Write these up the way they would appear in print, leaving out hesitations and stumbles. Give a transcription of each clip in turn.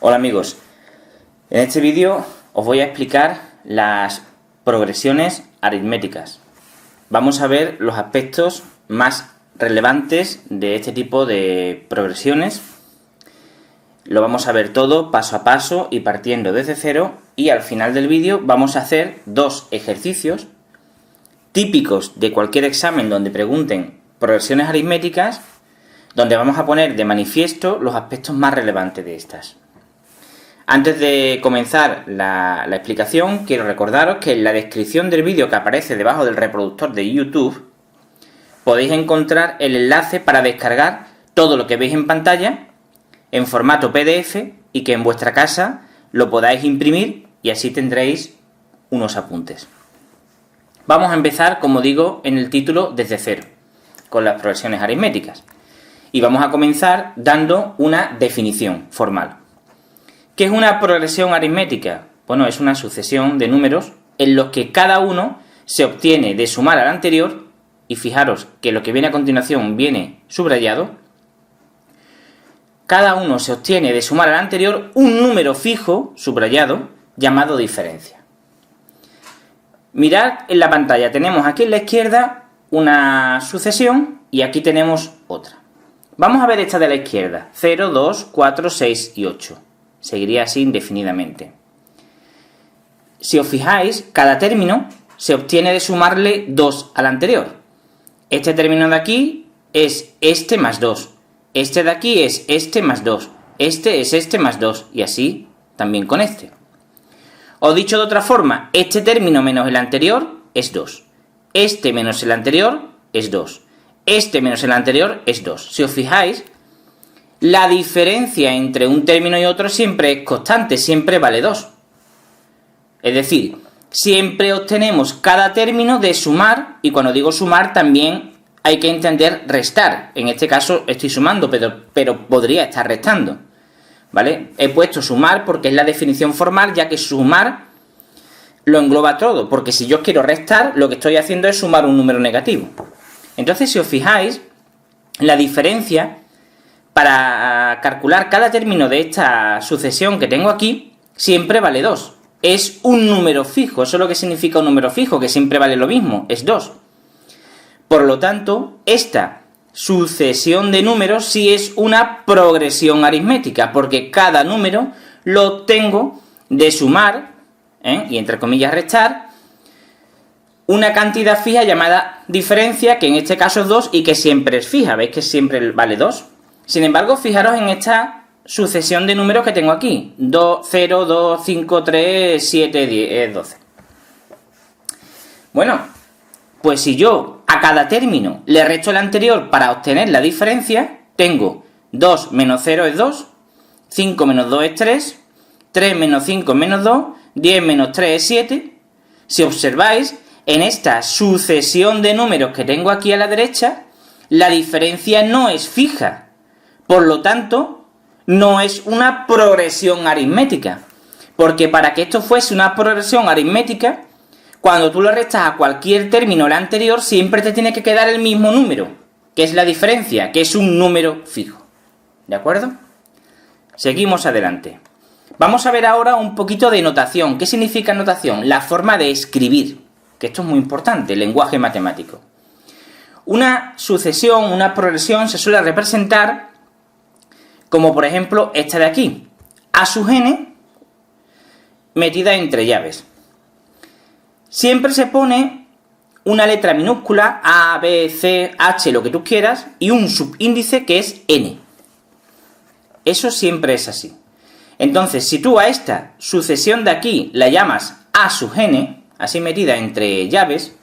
Hola amigos, en este vídeo os voy a explicar las progresiones aritméticas. Vamos a ver los aspectos más relevantes de este tipo de progresiones. Lo vamos a ver todo paso a paso y partiendo desde cero, y al final del vídeo vamos a hacer dos ejercicios típicos de cualquier examen donde pregunten progresiones aritméticas, donde vamos a poner de manifiesto los aspectos más relevantes de estas. Antes de comenzar la explicación, quiero recordaros que en la descripción del vídeo que aparece debajo del reproductor de YouTube podéis encontrar el enlace para descargar todo lo que veis en pantalla en formato PDF y que en vuestra casa lo podáis imprimir y así tendréis unos apuntes. Vamos a empezar, como digo, en el título desde cero, con las progresiones aritméticas. Y vamos a comenzar dando una definición formal. ¿Qué es una progresión aritmética? Bueno, es una sucesión de números en los que cada uno se obtiene de sumar al anterior, y fijaros que lo que viene a continuación viene subrayado. Cada uno se obtiene de sumar al anterior un número fijo, subrayado, llamado diferencia. Mirad en la pantalla, tenemos aquí en la izquierda una sucesión y aquí tenemos otra. Vamos a ver esta de la izquierda, 0, 2, 4, 6 y 8. Seguiría así indefinidamente. Si os fijáis, cada término se obtiene de sumarle 2 al anterior. Este término de aquí es este más 2. Este de aquí es este más 2. Este es este más 2. Y así también con este. O dicho de otra forma, este término menos el anterior es 2. Este menos el anterior es 2. Este menos el anterior es 2. Si os fijáis, la diferencia entre un término y otro siempre es constante, siempre vale 2. Es decir, siempre obtenemos cada término de sumar, y cuando digo sumar también hay que entender restar. En este caso estoy sumando, pero podría estar restando, ¿vale? He puesto sumar porque es la definición formal, ya que sumar lo engloba todo, porque si yo quiero restar, lo que estoy haciendo es sumar un número negativo. Entonces, si os fijáis, la diferencia para calcular cada término de esta sucesión que tengo aquí, siempre vale 2. Es un número fijo, eso es lo que significa un número fijo, que siempre vale lo mismo, es 2. Por lo tanto, esta sucesión de números sí es una progresión aritmética, porque cada número lo obtengo de sumar, y entre comillas restar, una cantidad fija llamada diferencia, que en este caso es 2 y que siempre es fija, ¿veis que siempre vale 2? Sin embargo, fijaros en esta sucesión de números que tengo aquí. 2, 0, 2, 5, 3, 7, 10, 12. Bueno, pues si yo a cada término le resto el anterior para obtener la diferencia, tengo 2 menos 0 es 2, 5 menos 2 es 3, 3 menos 5 es menos 2, 10 menos 3 es 7. Si observáis, en esta sucesión de números que tengo aquí a la derecha, la diferencia no es fija. Por lo tanto, no es una progresión aritmética. Porque para que esto fuese una progresión aritmética, cuando tú le restas a cualquier término el anterior, siempre te tiene que quedar el mismo número, que es la diferencia, que es un número fijo. ¿De acuerdo? Seguimos adelante. Vamos a ver ahora un poquito de notación. ¿Qué significa notación? La forma de escribir, que esto es muy importante, el lenguaje matemático. Una sucesión, una progresión se suele representar como por ejemplo esta de aquí, a sub n metida entre llaves. Siempre se pone una letra minúscula, A, B, C, H, lo que tú quieras, y un subíndice que es n. Eso siempre es así. Entonces, si tú a esta sucesión de aquí la llamas a sub n, así metida entre llaves,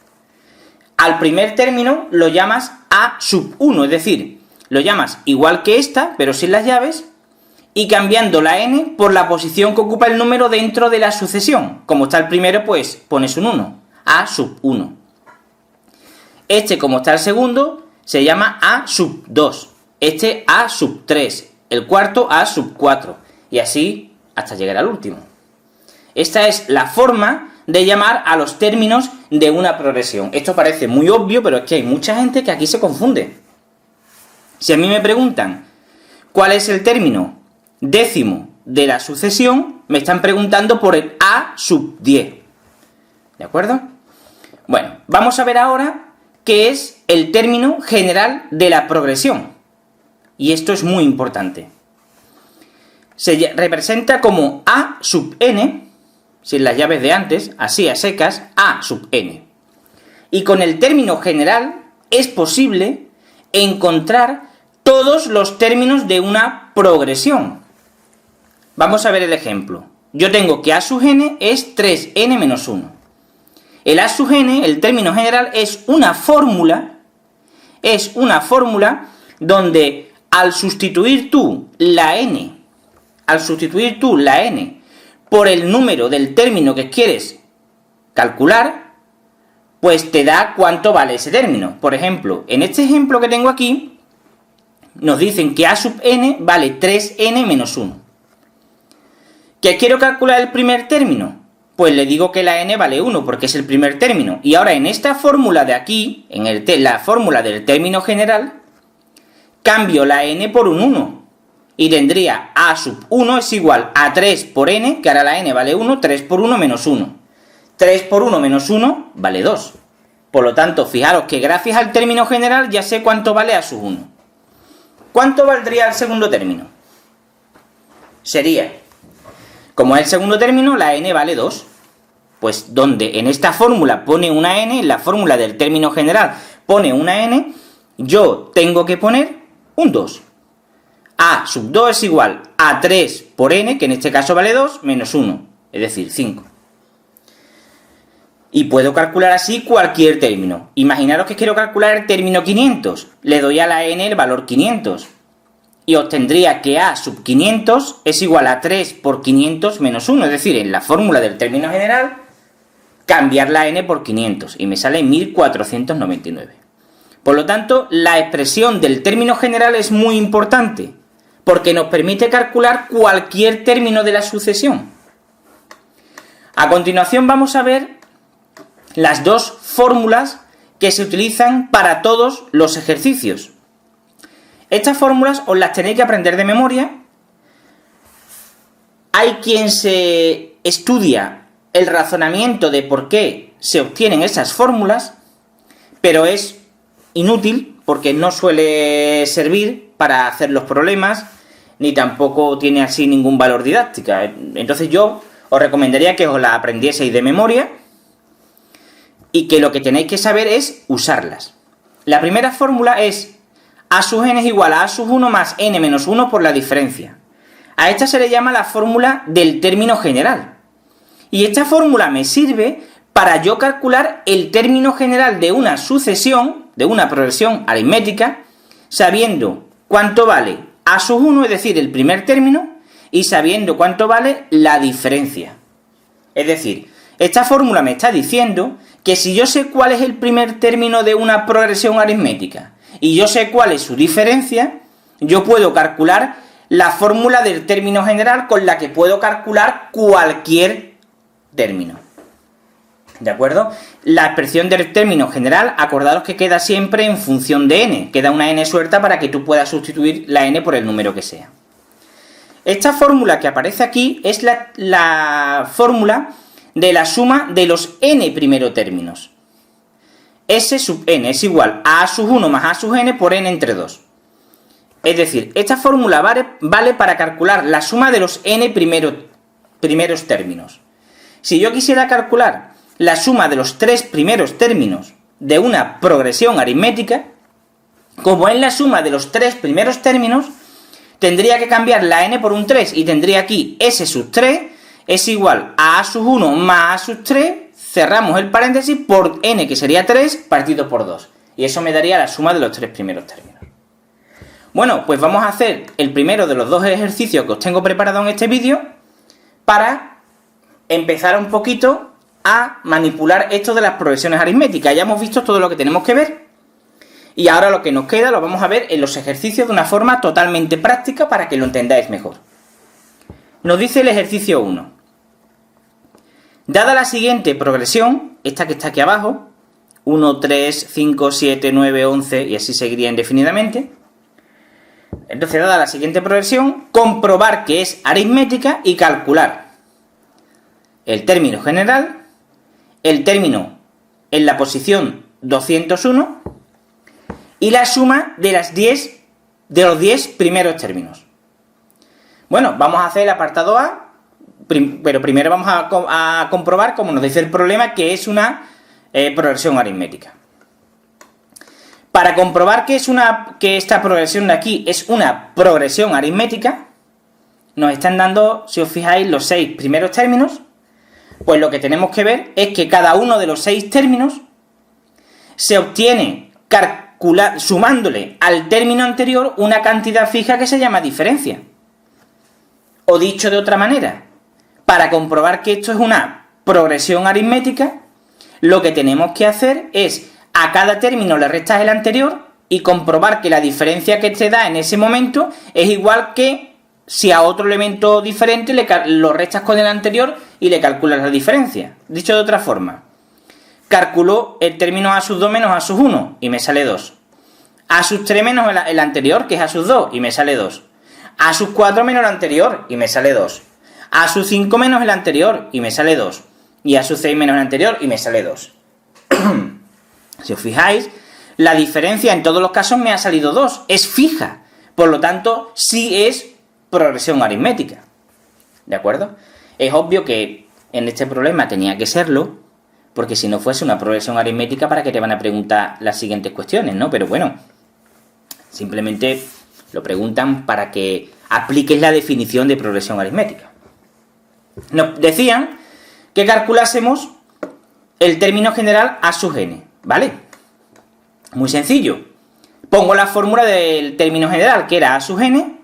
al primer término lo llamas a sub 1, es decir, lo llamas igual que esta, pero sin las llaves, y cambiando la n por la posición que ocupa el número dentro de la sucesión. Como está el primero, pues pones un 1, a sub 1. Este, como está el segundo, se llama a sub 2. Este a sub 3. El cuarto a sub 4. Y así hasta llegar al último. Esta es la forma de llamar a los términos de una progresión. Esto parece muy obvio, pero es que hay mucha gente que aquí se confunde. Si a mí me preguntan cuál es el término décimo de la sucesión, me están preguntando por el A sub 10. ¿De acuerdo? Bueno, vamos a ver ahora qué es el término general de la progresión. Y esto es muy importante. Se representa como A sub n, sin las llaves de antes, así a secas, A sub n. Y con el término general es posible encontrar todos los términos de una progresión. Vamos a ver el ejemplo. Yo tengo que A sub n es 3n menos 1. El A sub n, el término general, es una fórmula donde al sustituir tú la n por el número del término que quieres calcular, pues te da cuánto vale ese término. Por ejemplo, en este ejemplo que tengo aquí, nos dicen que A sub n vale 3n menos 1. ¿Que quiero calcular el primer término? Pues le digo que la n vale 1 porque es el primer término. Y ahora en esta fórmula de aquí, la fórmula del término general, cambio la n por un 1. Y tendría A sub 1 es igual a 3 por n, que ahora la n vale 1, 3 por 1 menos 1. 3 por 1 menos 1 vale 2. Por lo tanto, fijaros que gracias al término general ya sé cuánto vale A sub 1. ¿Cuánto valdría el segundo término? Sería, como es el segundo término, la n vale 2. Pues donde en esta fórmula pone una n, en la fórmula del término general pone una n, yo tengo que poner un 2. A sub 2 es igual a 3 por n, que en este caso vale 2, menos 1, es decir, 5. Y puedo calcular así cualquier término. Imaginaros que quiero calcular el término 500. Le doy a la n el valor 500. Y obtendría que A sub 500 es igual a 3 por 500 menos 1. Es decir, en la fórmula del término general, cambiar la n por 500. Y me sale 1499. Por lo tanto, la expresión del término general es muy importante, porque nos permite calcular cualquier término de la sucesión. A continuación vamos a ver las dos fórmulas que se utilizan para todos los ejercicios. Estas fórmulas os las tenéis que aprender de memoria. Hay quien se estudia el razonamiento de por qué se obtienen esas fórmulas, pero es inútil porque no suele servir para hacer los problemas, ni tampoco tiene así ningún valor didáctico. Entonces yo os recomendaría que os las aprendieseis de memoria y que lo que tenéis que saber es usarlas. La primera fórmula es A sub n es igual a A sub 1 más n menos 1 por la diferencia. A esta se le llama la fórmula del término general. Y esta fórmula me sirve para yo calcular el término general de una sucesión, de una progresión aritmética, sabiendo cuánto vale A sub 1, es decir, el primer término, y sabiendo cuánto vale la diferencia. Es decir, esta fórmula me está diciendo que si yo sé cuál es el primer término de una progresión aritmética y yo sé cuál es su diferencia, yo puedo calcular la fórmula del término general con la que puedo calcular cualquier término. ¿De acuerdo? La expresión del término general, acordaros que queda siempre en función de n. Queda una n suelta para que tú puedas sustituir la n por el número que sea. Esta fórmula que aparece aquí es la fórmula de la suma de los n primeros términos. S sub n es igual a A sub 1 más A sub n por n entre 2. Es decir, esta fórmula vale para calcular la suma de los n primeros términos. Si yo quisiera calcular la suma de los 3 primeros términos de una progresión aritmética, como es la suma de los 3 primeros términos, tendría que cambiar la n por un 3 y tendría aquí S sub 3 es igual a A sub 1 más A sub 3, cerramos el paréntesis, por n, que sería 3, partido por 2. Y eso me daría la suma de los 3 primeros términos. Bueno, pues vamos a hacer el primero de los dos ejercicios que os tengo preparado en este vídeo para empezar un poquito a manipular esto de las progresiones aritméticas. Ya hemos visto todo lo que tenemos que ver y ahora lo que nos queda lo vamos a ver en los ejercicios de una forma totalmente práctica para que lo entendáis mejor. Nos dice el ejercicio 1. Dada la siguiente progresión, esta que está aquí abajo, 1, 3, 5, 7, 9, 11 y así seguiría indefinidamente, Entonces, dada la siguiente progresión, comprobar que es aritmética y calcular el término general, el término en la posición 201 y la suma de los 10 primeros términos. Bueno, vamos a hacer el apartado A, pero primero vamos a comprobar, como nos dice el problema, que es una progresión aritmética. Para comprobar que esta progresión de aquí es una progresión aritmética, nos están dando, si os fijáis, los 6 primeros términos. Pues lo que tenemos que ver es que cada uno de los 6 términos se obtiene sumándole al término anterior una cantidad fija que se llama diferencia. O dicho de otra manera, para comprobar que esto es una progresión aritmética, lo que tenemos que hacer es a cada término le restas el anterior y comprobar que la diferencia que te da en ese momento es igual que si a otro elemento diferente lo restas con el anterior y le calculas la diferencia. Dicho de otra forma, calculo el término a sub 2 menos a sub 1 y me sale 2. A sub 3 menos el anterior, que es a sub 2, y me sale 2. A sub 4 menos el anterior y me sale 2. A sub 5 menos el anterior y me sale 2. Y a sub 6 menos el anterior y me sale 2. Si os fijáis, la diferencia en todos los casos me ha salido 2. Es fija. Por lo tanto, sí es progresión aritmética. ¿De acuerdo? Es obvio que en este problema tenía que serlo, porque si no fuese una progresión aritmética, ¿para qué te van a preguntar las siguientes cuestiones, no? Pero bueno, simplemente lo preguntan para que apliques la definición de progresión aritmética. Nos decían que calculásemos el término general a sub n, ¿vale? Muy sencillo. Pongo la fórmula del término general, que era a sub n,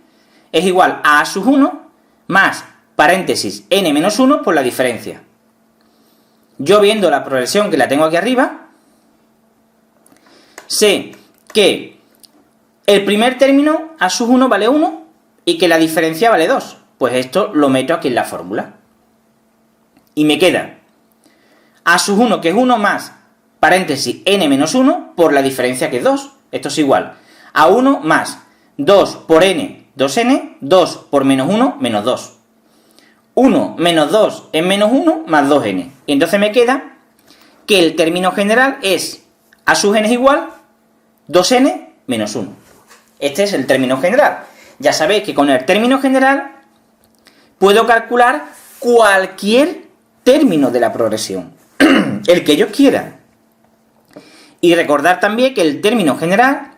es igual a sub 1 más, paréntesis, n menos 1 por la diferencia. Yo viendo la progresión que la tengo aquí arriba, sé que el primer término a sub 1 vale 1 y que la diferencia vale 2. Pues esto lo meto aquí en la fórmula. Y me queda a sub 1, que es 1 más, paréntesis, n menos 1 por la diferencia que es 2. Esto es igual a 1 más 2 por n, 2n, 2 por menos 1, menos 2. 1 menos 2 es menos 1 más 2n. Y entonces me queda que el término general es a sub n es igual 2n menos 1. Este es el término general. Ya sabéis que con el término general puedo calcular cualquier término de la progresión, el que ellos quieran. Y recordar también que el término general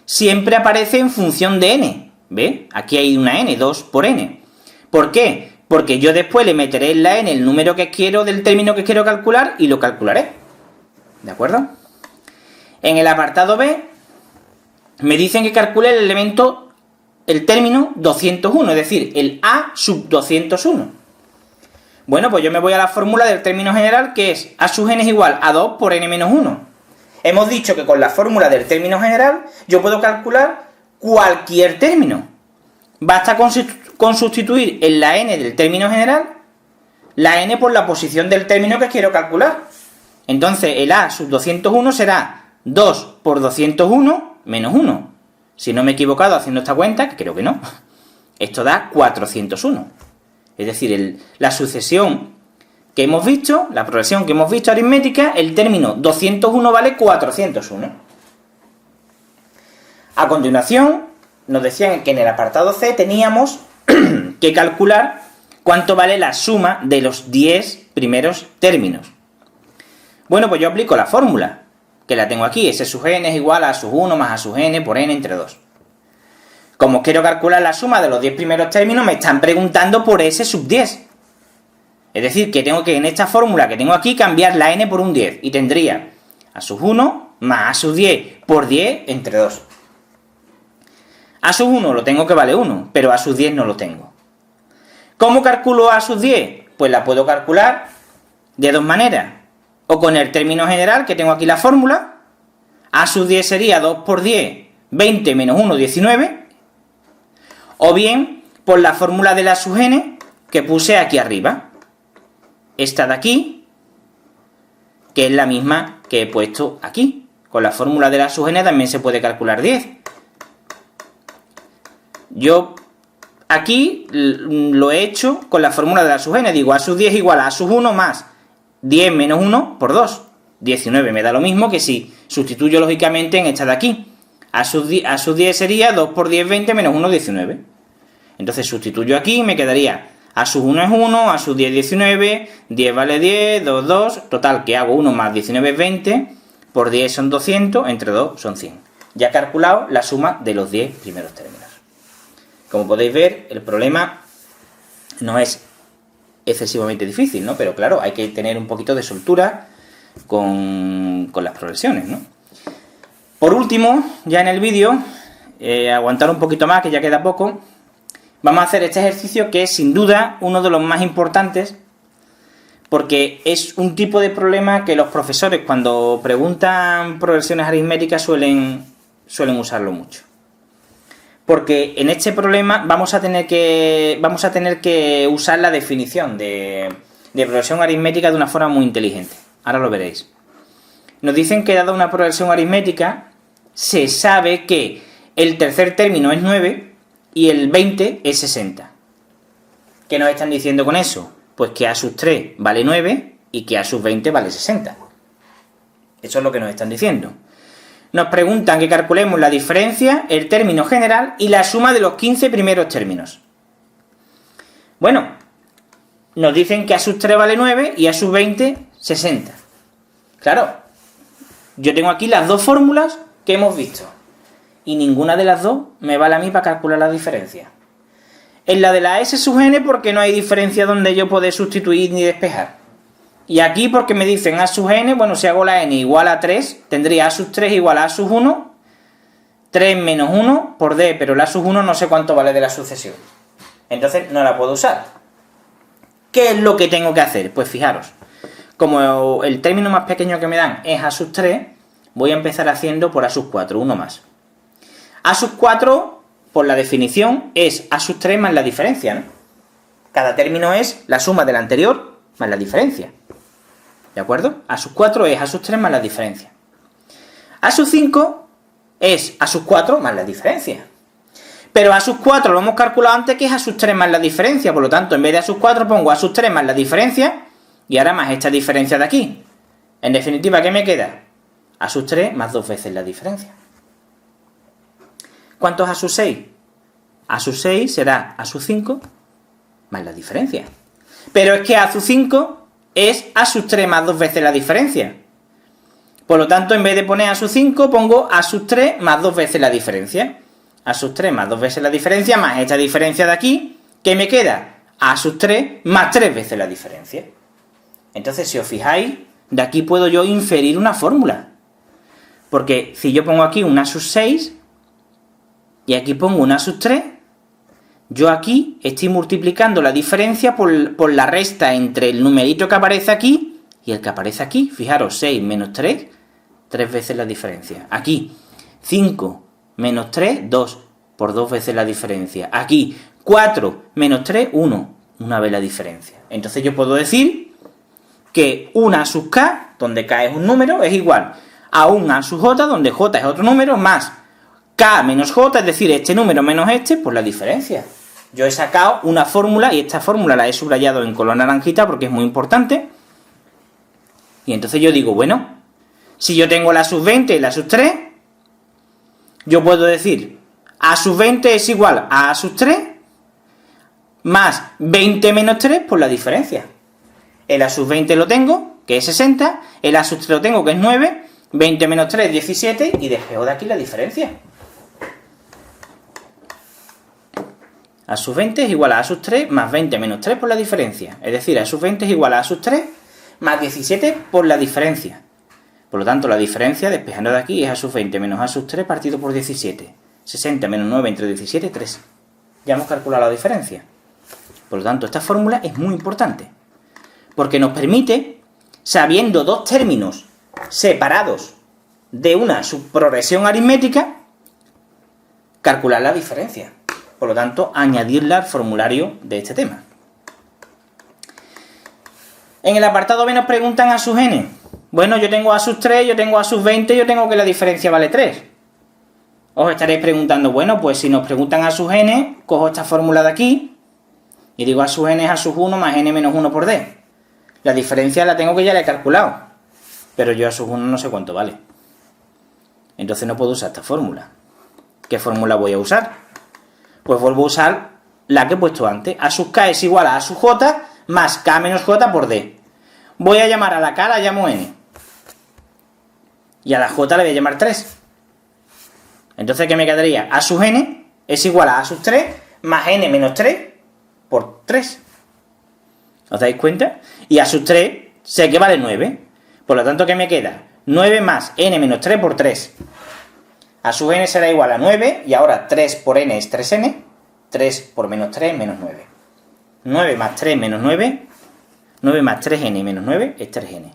siempre aparece en función de n. ¿Ve? Aquí hay una n, 2 por n. ¿Por qué? Porque yo después le meteré en la n el número que quiero del término que quiero calcular y lo calcularé. ¿De acuerdo? En el apartado B me dicen que calcule el término 201, es decir, el a sub 201. Bueno, pues yo me voy a la fórmula del término general, que es a sub n es igual a 2 por n menos 1. Hemos dicho que con la fórmula del término general yo puedo calcular cualquier término. Basta con sustituir en la n del término general la n por la posición del término que quiero calcular. Entonces el a sub 201 será 2 por 201 menos 1. Si no me he equivocado haciendo esta cuenta, que creo que no, esto da 401. Es decir, la sucesión que hemos visto, la progresión que hemos visto aritmética, el término 201 vale 401. A continuación, nos decían que en el apartado C teníamos que calcular cuánto vale la suma de los 10 primeros términos. Bueno, pues yo aplico la fórmula, que la tengo aquí, S sub n es igual a sub 1 más a sub n por n entre 2. Como quiero calcular la suma de los 10 primeros términos, me están preguntando por S sub 10. Es decir, que tengo que en esta fórmula que tengo aquí cambiar la n por un 10. Y tendría a sub 1 más a sub 10 por 10 entre 2. A sub 1 lo tengo que vale 1, pero a sub 10 no lo tengo. ¿Cómo calculo a sub 10? Pues la puedo calcular de dos maneras. O con el término general, que tengo aquí la fórmula. A sub 10 sería 2 por 10, 20 menos 1, 19. O bien por la fórmula de la sub n que puse aquí arriba. Esta de aquí, que es la misma que he puesto aquí. Con la fórmula de la sub n también se puede calcular 10. Yo aquí lo he hecho con la fórmula de a sub n. Digo, a sub 10 igual a sub 1 más 10 menos 1 por 2. 19 me da lo mismo que si sustituyo lógicamente en esta de aquí. A sub 10 sería 2 por 10, 20 menos 1, 19. Entonces sustituyo aquí y me quedaría a sub 1 es 1, a sub 10 19, 10 vale 10, 2, 2, total que hago 1 más 19 es 20, por 10 son 200, entre 2 son 100. Ya he calculado la suma de los 10 primeros términos. Como podéis ver, el problema no es excesivamente difícil, ¿no? Pero claro, hay que tener un poquito de soltura con las progresiones, ¿no? Por último, ya en el vídeo, aguantar un poquito más, que ya queda poco, vamos a hacer este ejercicio que es sin duda uno de los más importantes, porque es un tipo de problema que los profesores cuando preguntan progresiones aritméticas suelen usarlo mucho. Porque en este problema vamos a tener que usar la definición de progresión aritmética de una forma muy inteligente. Ahora lo veréis. Nos dicen que dada una progresión aritmética, se sabe que el tercer término es 9 y el 20 es 60. ¿Qué nos están diciendo con eso? Pues que a sub 3 vale 9 y que a sub 20 vale 60. Eso es lo que nos están diciendo. Nos preguntan que calculemos la diferencia, el término general y la suma de los 15 primeros términos. Bueno, nos dicen que a sub 3 vale 9 y a sub 20, 60. Claro, yo tengo aquí las dos fórmulas que hemos visto y ninguna de las dos me vale a mí para calcular la diferencia. En la de la S sub n porque no hay diferencia donde yo pueda sustituir ni despejar. Y aquí porque me dicen a sub n, bueno, si hago la n igual a 3, tendría a sub 3 igual a sub 1, 3 menos 1 por d, pero la sub 1 no sé cuánto vale de la sucesión. Entonces no la puedo usar. ¿Qué es lo que tengo que hacer? Pues fijaros, como el término más pequeño que me dan es a sub 3, voy a empezar haciendo por a sub 4, uno más. A sub 4, por la definición, es a sub 3 más la diferencia, ¿no? Cada término es la suma del anterior más la diferencia. ¿De acuerdo? A sub 4 es a sub 3 más la diferencia. A sub 5 es a sub 4 más la diferencia. Pero a sub 4 lo hemos calculado antes que es a sub 3 más la diferencia. Por lo tanto, en vez de a sub 4 pongo a sub 3 más la diferencia y ahora más esta diferencia de aquí. En definitiva, ¿qué me queda? A sub 3 más 2 veces la diferencia. ¿Cuánto es a sub 6? A sub 6 será a sub 5 más la diferencia. Pero es que a sub 5 es a sub 3 más 2 veces la diferencia. Por lo tanto, en vez de poner a sub 5, pongo a sub 3 más 2 veces la diferencia. A sub 3 más 2 veces la diferencia, más esta diferencia de aquí, ¿qué me queda? A sub 3 más 3 veces la diferencia. Entonces, si os fijáis, de aquí puedo yo inferir una fórmula. Porque si yo pongo aquí una sub 6 y aquí pongo una sub 3, yo aquí estoy multiplicando la diferencia por la resta entre el numerito que aparece aquí y el que aparece aquí. Fijaros, 6 menos 3, 3 veces la diferencia. Aquí, 5 menos 3, 2, por 2 veces la diferencia. Aquí, 4 menos 3, 1, una vez la diferencia. Entonces yo puedo decir que 1 sub k, donde k es un número, es igual a 1 sub j, donde j es otro número, más k menos j, es decir, este número menos este, por la diferencia. Yo he sacado una fórmula y esta fórmula la he subrayado en color naranjita porque es muy importante. Y entonces yo digo, bueno, si yo tengo la sub 20 y la sub 3, yo puedo decir a sub 20 es igual a sub 3 más 20 menos 3 por la diferencia. El a sub 20 lo tengo, que es 60, el a sub 3 lo tengo, que es 9, 20 menos 3, 17, y despego de aquí la diferencia. A sub 20 es igual a sub 3 más 20 menos 3 por la diferencia. Es decir, a sub 20 es igual a sub 3 más 17 por la diferencia. Por lo tanto, la diferencia, despejando de aquí, es a sub 20 menos a sub 3 partido por 17. 60 menos 9 entre 17, 3. Ya hemos calculado la diferencia. Por lo tanto, esta fórmula es muy importante. Porque nos permite, sabiendo dos términos separados de una subprogresión aritmética, calcular la diferencia. Por lo tanto, añadirla al formulario de este tema. En el apartado B nos preguntan a sub n. Bueno, yo tengo a sub 3, yo tengo a sub 20, yo tengo que la diferencia vale 3. Os estaréis preguntando, bueno, pues si nos preguntan a sub n, cojo esta fórmula de aquí y digo a sub n es a sub 1 más n menos 1 por d. La diferencia la tengo que ya la he calculado, pero yo a sub 1 no sé cuánto vale. Entonces no puedo usar esta fórmula. ¿Qué fórmula voy a usar? Pues vuelvo a usar la que he puesto antes. A sub k es igual a sub j más k menos j por d. Voy a llamar a la k, la llamo n. Y a la j le voy a llamar 3. Entonces, ¿qué me quedaría? A sub n es igual a sub 3 más n menos 3 por 3. ¿Os dais cuenta? Y a sub 3 sé que vale 9. Por lo tanto, ¿qué me queda? 9 más n menos 3 por 3. A sub n será igual a 9, y ahora 3 por n es 3n. 3 por menos 3 menos 9. 9 más 3 menos 9. 9 más 3n menos 9 es 3n.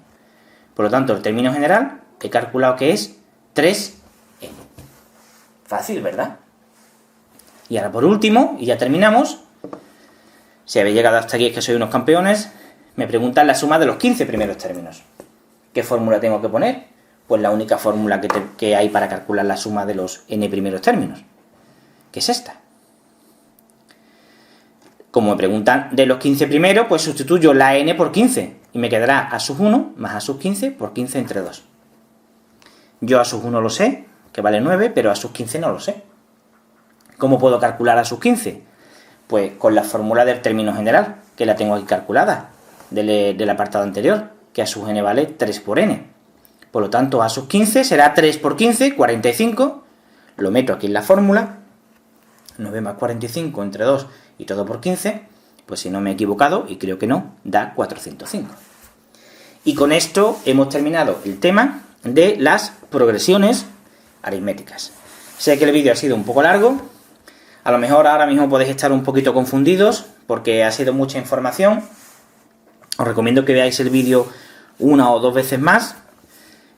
Por lo tanto, el término general he calculado que es 3n. Fácil, ¿verdad? Y ahora por último, y ya terminamos, si habéis llegado hasta aquí es que sois unos campeones, me preguntan la suma de los 15 primeros términos. ¿Qué fórmula tengo que poner? Pues la única fórmula que hay para calcular la suma de los n primeros términos, que es esta. Como me preguntan de los 15 primeros, pues sustituyo la n por 15, y me quedará a sub 1 más a sub 15 por 15 entre 2. Yo a sub 1 lo sé, que vale 9, pero a sub 15 no lo sé. ¿Cómo puedo calcular a sub 15? Pues con la fórmula del término general, que la tengo aquí calculada, del apartado anterior, que a sub n vale 3 por n. Por lo tanto, a sub 15 será 3 por 15, 45, lo meto aquí en la fórmula, 9 más 45 entre 2 y todo por 15, pues si no me he equivocado, y creo que no, da 405. Y con esto hemos terminado el tema de las progresiones aritméticas. Sé que el vídeo ha sido un poco largo, a lo mejor ahora mismo podéis estar un poquito confundidos porque ha sido mucha información. Os recomiendo que veáis el vídeo una o dos veces más,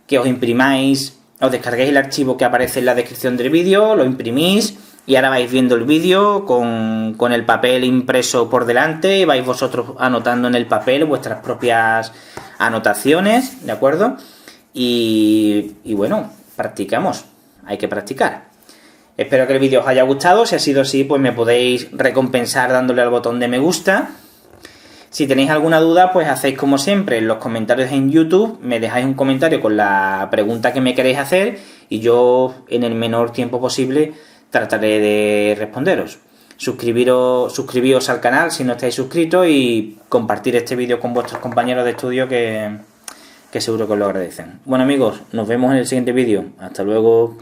que os imprimáis, os descarguéis el archivo que aparece en la descripción del vídeo, lo imprimís y ahora vais viendo el vídeo con el papel impreso por delante y vais vosotros anotando en el papel vuestras propias anotaciones, ¿de acuerdo? Y bueno, practicamos. Hay que practicar. Espero que el vídeo os haya gustado. Si ha sido así, pues me podéis recompensar dándole al botón de me gusta. Si tenéis alguna duda, pues hacéis como siempre en los comentarios en YouTube, me dejáis un comentario con la pregunta que me queréis hacer y yo en el menor tiempo posible trataré de responderos. Suscribíos al canal si no estáis suscritos y compartir este vídeo con vuestros compañeros de estudio que seguro que os lo agradecen. Bueno amigos, nos vemos en el siguiente vídeo. Hasta luego.